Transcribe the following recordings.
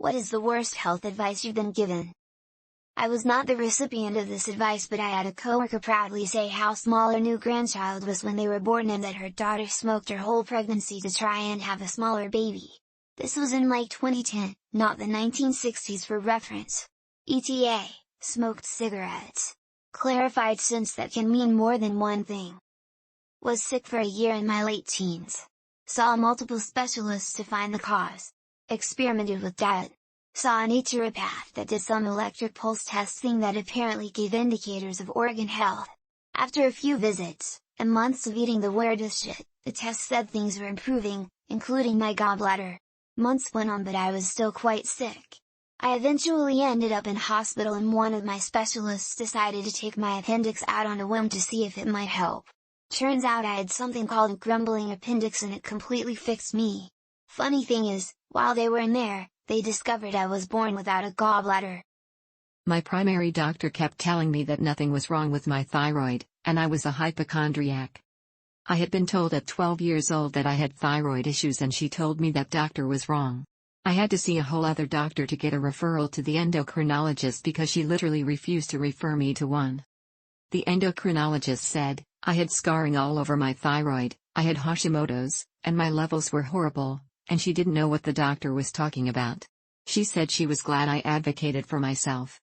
What is the worst health advice you've been given? I was not the recipient of this advice, but I had a coworker proudly say how small her new grandchild was when they were born and that her daughter smoked her whole pregnancy to try and have a smaller baby. This was in like 2010, not the 1960s for reference. ETA, smoked cigarettes. Clarified since that can mean more than one thing. Was sick for a year in my late teens. Saw multiple specialists to find the cause. Experimented with diet. Saw a naturopath that did some electric pulse testing that apparently gave indicators of organ health. After a few visits, and months of eating the weirdest shit, the test said things were improving, including my gallbladder. Months went on, but I was still quite sick. I eventually ended up in hospital, and one of my specialists decided to take my appendix out on a whim to see if it might help. Turns out I had something called a grumbling appendix and it completely fixed me. Funny thing is, while they were in there, they discovered I was born without a gallbladder. My primary doctor kept telling me that nothing was wrong with my thyroid, and I was a hypochondriac. I had been told at 12 years old that I had thyroid issues, and she told me that doctor was wrong. I had to see a whole other doctor to get a referral to the endocrinologist because she literally refused to refer me to one. The endocrinologist said, I had scarring all over my thyroid, I had Hashimoto's, and my levels were horrible, and she didn't know what the doctor was talking about. She said she was glad I advocated for myself.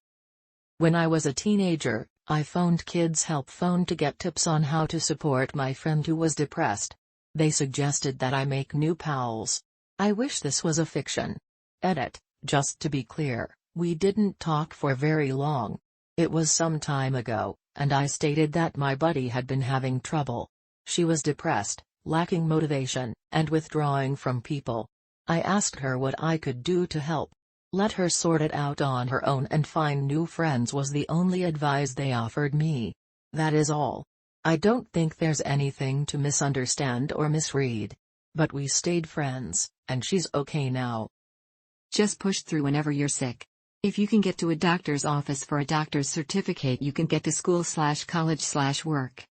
When I was a teenager, I phoned Kids Help Phone to get tips on how to support my friend who was depressed. They suggested that I make new pals. I wish this was a fiction. Edit, just to be clear, we didn't talk for very long. It was some time ago, and I stated that my buddy had been having trouble. She was depressed, lacking motivation, and withdrawing from people. I asked her what I could do to help. Let her sort it out on her own and find new friends was the only advice they offered me. That is all. I don't think there's anything to misunderstand or misread. But we stayed friends, and she's okay now. Just push through whenever you're sick. If you can get to a doctor's office for a doctor's certificate, you can get to school/college/work.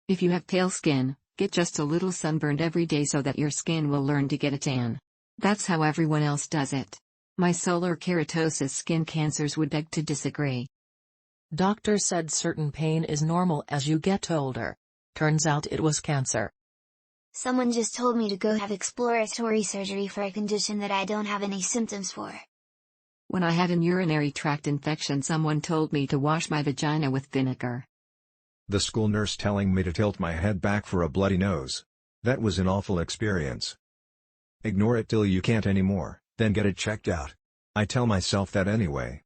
If you have pale skin, get just a little sunburned every day so that your skin will learn to get a tan. That's how everyone else does it. My solar keratosis skin cancers would beg to disagree. Doctor said certain pain is normal as you get older. Turns out it was cancer. Someone just told me to go have exploratory surgery for a condition that I don't have any symptoms for. When I had an urinary tract infection, someone told me to wash my vagina with vinegar. The school nurse telling me to tilt my head back for a bloody nose. That was an awful experience. Ignore it till you can't anymore, then get it checked out. I tell myself that anyway.